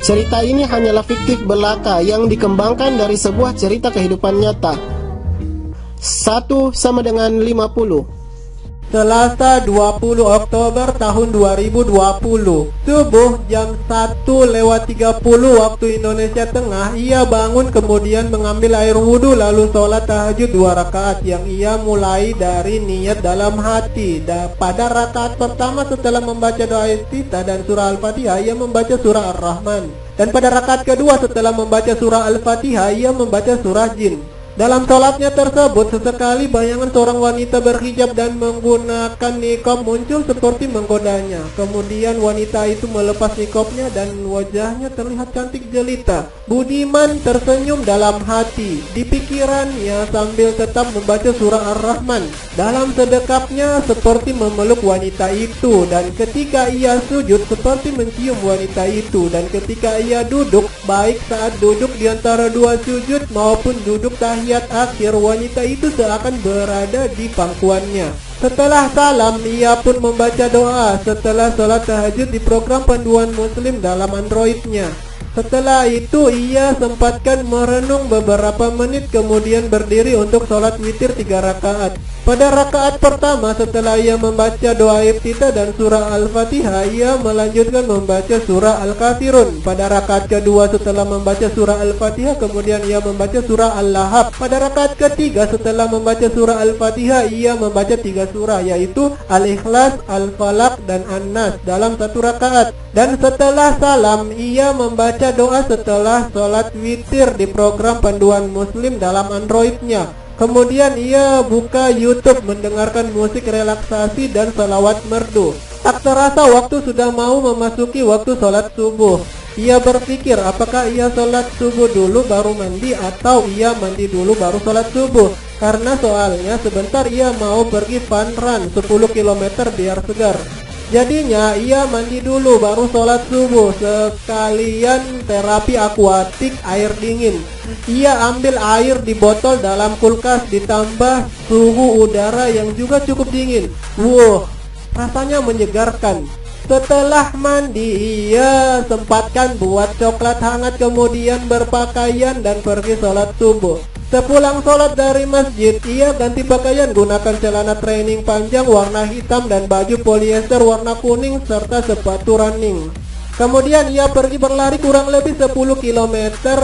Cerita ini hanyalah fiktif belaka yang dikembangkan dari sebuah cerita kehidupan nyata. 1 sama dengan 50. Selasa 20 Oktober tahun 2020, subuh jam 1:30 waktu Indonesia Tengah. Ia bangun kemudian mengambil air wudhu lalu sholat tahajud 2 rakaat yang ia mulai dari niat dalam hati. Pada rakaat pertama setelah membaca doa iftitah dan surah Al-Fatihah, ia membaca surah Ar-Rahman. Dan pada rakaat kedua setelah membaca surah Al-Fatihah, ia membaca surah Jin. Dalam sholatnya tersebut, sesekali bayangan seorang wanita berhijab dan menggunakan niqab muncul seperti menggodanya. Kemudian wanita itu melepas niqabnya dan wajahnya terlihat cantik jelita. Budiman tersenyum dalam hati. Di pikirannya sambil tetap membaca surah Ar-Rahman. Dalam sedekapnya seperti memeluk wanita itu. Dan ketika ia sujud seperti mencium wanita itu. Dan ketika ia duduk, baik saat duduk di antara dua sujud maupun duduk tahiyat akhir, wanita itu seakan berada di pangkuannya. Setelah salam, ia pun membaca doa setelah sholat tahajud di program panduan muslim dalam Androidnya. Setelah itu ia sempatkan merenung beberapa menit kemudian berdiri untuk sholat witir 3 rakaat. Pada rakaat pertama setelah ia membaca doa iftitah dan surah Al-Fatihah, ia melanjutkan membaca surah Al-Kafirun. Pada rakaat kedua setelah membaca surah Al-Fatihah kemudian ia membaca surah Al-Lahab. Pada rakaat ketiga setelah membaca surah Al-Fatihah ia membaca 3 surah yaitu Al-Ikhlas, Al-Falaq dan An-Nas dalam 1 rakaat. Dan setelah salam ia membaca doa setelah sholat witir di program panduan muslim dalam Androidnya. Kemudian ia buka YouTube mendengarkan musik relaksasi dan salawat merdu. Tak terasa waktu sudah mau memasuki waktu sholat subuh. Ia berpikir apakah ia sholat subuh dulu baru mandi atau ia mandi dulu baru sholat subuh. Karena soalnya sebentar ia mau pergi fun run 10 km biar segar. Jadinya ia mandi dulu baru sholat subuh, sekalian terapi akuatik air dingin. Ia ambil air di botol dalam kulkas ditambah suhu udara yang juga cukup dingin. Wow, rasanya menyegarkan. Setelah mandi ia sempatkan buat coklat hangat kemudian berpakaian dan pergi sholat subuh. Sepulang sholat dari masjid, ia ganti pakaian gunakan celana training panjang warna hitam dan baju polyester warna kuning serta sepatu running. Kemudian ia pergi berlari kurang lebih 10 km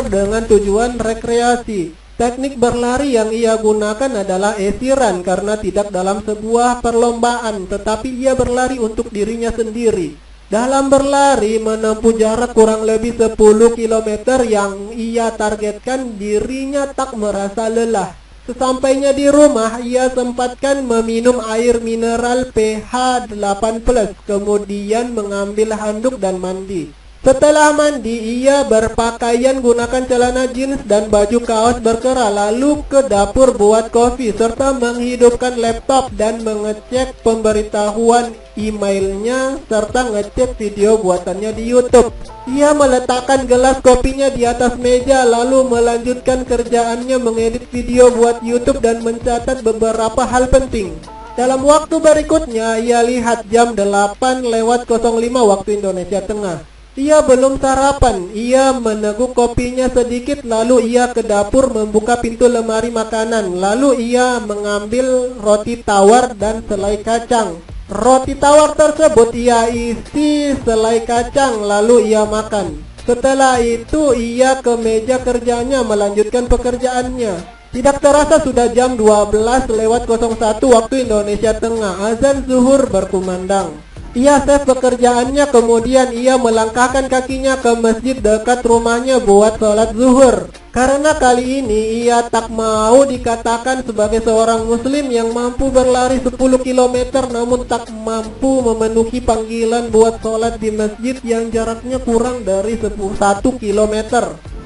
dengan tujuan rekreasi. Teknik berlari yang ia gunakan adalah easy run karena tidak dalam sebuah perlombaan, tetapi ia berlari untuk dirinya sendiri. Dalam berlari menempuh jarak kurang lebih 10 km yang ia targetkan, dirinya tak merasa lelah. Sesampainya di rumah, ia sempatkan meminum air mineral pH 8+, kemudian mengambil handuk dan mandi. Setelah mandi, ia berpakaian gunakan celana jeans dan baju kaos berkerah, lalu ke dapur buat kopi, serta menghidupkan laptop dan mengecek pemberitahuan emailnya, serta ngecek video buatannya di YouTube. Ia meletakkan gelas kopinya di atas meja, lalu melanjutkan kerjaannya mengedit video buat YouTube dan mencatat beberapa hal penting. Dalam waktu berikutnya, ia lihat jam 8:05 waktu Indonesia Tengah. Ia belum sarapan, ia meneguk kopinya sedikit lalu ia ke dapur membuka pintu lemari makanan. Lalu ia mengambil roti tawar dan selai kacang. Roti tawar tersebut ia isi selai kacang lalu ia makan. Setelah itu ia ke meja kerjanya melanjutkan pekerjaannya. Tidak terasa sudah jam 12:01 waktu Indonesia Tengah. Azan zuhur berkumandang. Ia save pekerjaannya kemudian ia melangkahkan kakinya ke masjid dekat rumahnya buat sholat zuhur. Karena kali ini ia tak mau dikatakan sebagai seorang muslim yang mampu berlari 10 km namun tak mampu memenuhi panggilan buat sholat di masjid yang jaraknya kurang dari 1 km.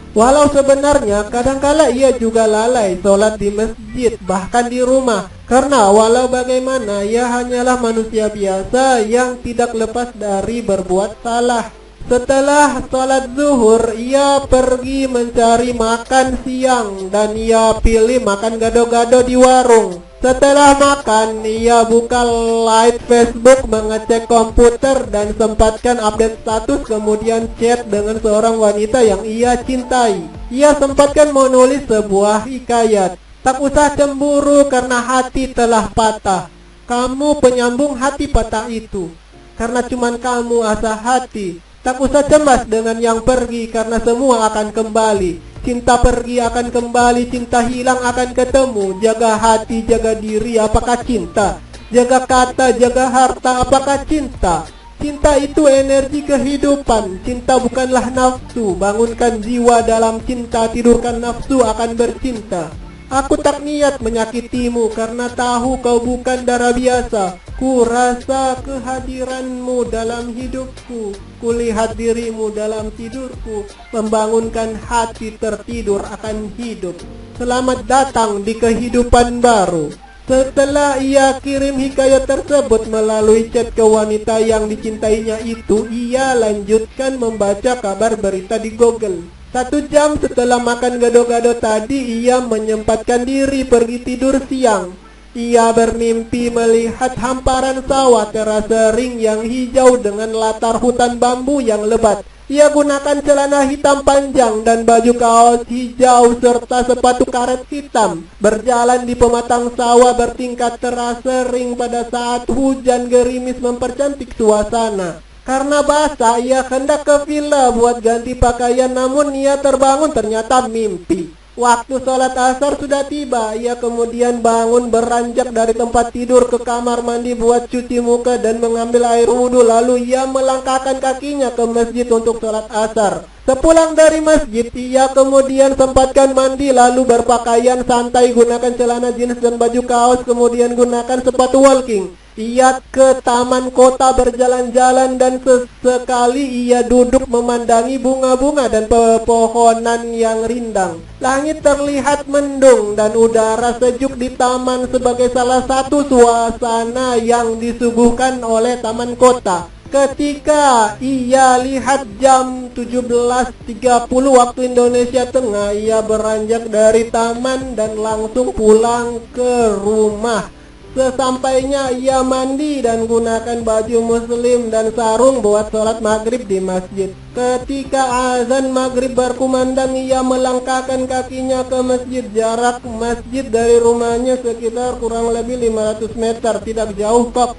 Walau sebenarnya kadangkala ia juga lalai sholat di masjid bahkan di rumah. Karena walau bagaimana ia hanyalah manusia biasa yang tidak lepas dari berbuat salah. Setelah sholat zuhur ia pergi mencari makan siang dan ia pilih makan gado-gado di warung. Setelah makan, ia buka live Facebook, mengecek komputer, dan sempatkan update status, kemudian chat dengan seorang wanita yang ia cintai. Ia sempatkan menulis sebuah hikayat. Tak usah cemburu karena hati telah patah. Kamu penyambung hati patah itu. Karena cuman kamu asa hati. Tak usah cemas dengan yang pergi karena semua akan kembali. Cinta pergi akan kembali, cinta hilang akan ketemu. Jaga hati, jaga diri, apakah cinta? Jaga kata, jaga harta, apakah cinta? Cinta itu energi kehidupan. Cinta bukanlah nafsu. Bangunkan jiwa dalam cinta, tidurkan nafsu akan bercinta. Aku tak niat menyakitimu karena tahu kau bukan darah biasa. Ku rasa kehadiranmu dalam hidupku. Kulihat dirimu dalam tidurku. Membangunkan hati tertidur akan hidup. Selamat datang di kehidupan baru. Setelah ia kirim hikayat tersebut melalui chat ke wanita yang dicintainya itu, ia lanjutkan membaca kabar berita di Google. 1 jam setelah makan gado-gado tadi, ia menyempatkan diri pergi tidur siang. Ia bermimpi melihat hamparan sawah terasa ring yang hijau dengan latar hutan bambu yang lebat. Ia gunakan celana hitam panjang dan baju kaos hijau serta sepatu karet hitam. Berjalan di pematang sawah bertingkat terasa ring pada saat hujan gerimis mempercantik suasana. Karena basah, ia hendak ke villa buat ganti pakaian, namun ia terbangun ternyata mimpi. Waktu sholat asar sudah tiba, ia kemudian bangun beranjak dari tempat tidur ke kamar mandi buat cuci muka dan mengambil air wudhu. Lalu ia melangkahkan kakinya ke masjid untuk sholat asar. Sepulang dari masjid, ia kemudian sempatkan mandi lalu berpakaian santai, gunakan celana jeans dan baju kaos, kemudian gunakan sepatu walking. Ia ke taman kota berjalan-jalan dan sesekali ia duduk memandangi bunga-bunga dan pepohonan yang rindang. Langit terlihat mendung dan udara sejuk di taman sebagai salah satu suasana yang disuguhkan oleh taman kota. Ketika ia lihat jam 17.30 waktu Indonesia Tengah, ia beranjak dari taman dan langsung pulang ke rumah. Sesampainya ia mandi dan gunakan baju muslim dan sarung buat sholat maghrib di masjid. Ketika azan maghrib berkumandang, ia melangkahkan kakinya ke masjid. Jarak masjid dari rumahnya sekitar kurang lebih 500 meter, tidak jauh kok.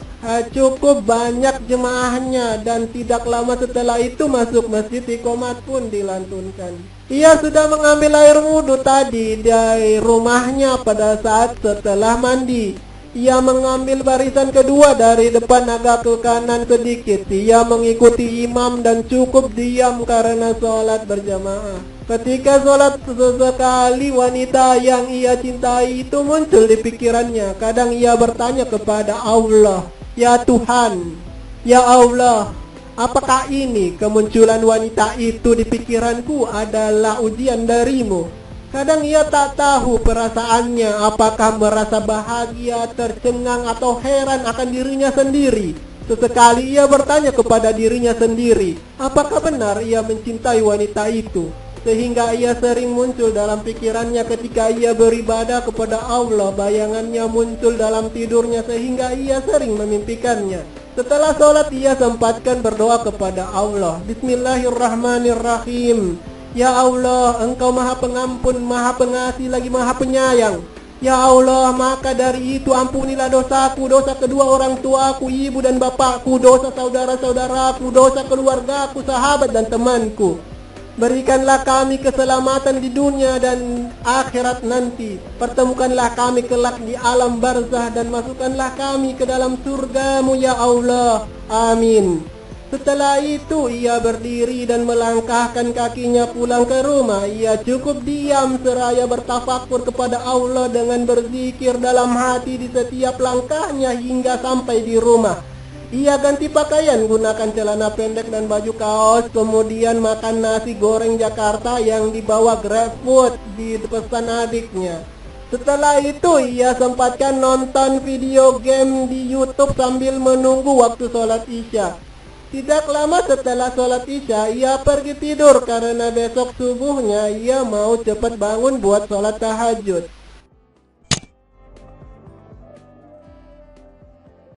Cukup banyak jemaahnya dan tidak lama setelah itu masuk masjid, iqomat pun dilantunkan. Ia sudah mengambil air wudhu tadi dari rumahnya pada saat setelah mandi. Ia mengambil barisan kedua dari depan agak ke kanan sedikit. Ia mengikuti imam dan cukup diam karena sholat berjamaah. Ketika sholat sesekali wanita yang ia cintai itu muncul di pikirannya. Kadang ia bertanya kepada Allah, "Ya Tuhan, ya Allah, apakah ini?" Kemunculan wanita itu di pikiranku adalah ujian darimu. Kadang ia tak tahu perasaannya, apakah merasa bahagia, tercengang, atau heran akan dirinya sendiri. Sesekali ia bertanya kepada dirinya sendiri, apakah benar ia mencintai wanita itu? Sehingga ia sering muncul dalam pikirannya ketika ia beribadah kepada Allah. Bayangannya muncul dalam tidurnya sehingga ia sering memimpikannya. Setelah sholat ia sempatkan berdoa kepada Allah. Bismillahirrahmanirrahim. Ya Allah, Engkau Maha Pengampun, Maha Pengasih lagi Maha Penyayang. Ya Allah, maka dari itu ampunilah dosaku, dosa kedua orang tuaku, ibu dan bapakku, dosa saudara-saudaraku, dosa keluargaku, sahabat dan temanku. Berikanlah kami keselamatan di dunia dan akhirat nanti. Pertemukanlah kami kelak di alam barzah dan masukkanlah kami ke dalam surgamu ya Allah. Amin. Setelah itu ia berdiri dan melangkahkan kakinya pulang ke rumah. Ia cukup diam seraya bertafakur kepada Allah dengan berzikir dalam hati di setiap langkahnya hingga sampai di rumah. Ia ganti pakaian, gunakan celana pendek dan baju kaos, kemudian makan nasi goreng Jakarta yang dibawa GrabFood dipesan adiknya. Setelah itu ia sempatkan nonton video game di YouTube sambil menunggu waktu sholat Isya. Tidak lama setelah sholat Isya, ia pergi tidur karena besok subuhnya ia mau cepat bangun buat sholat tahajud.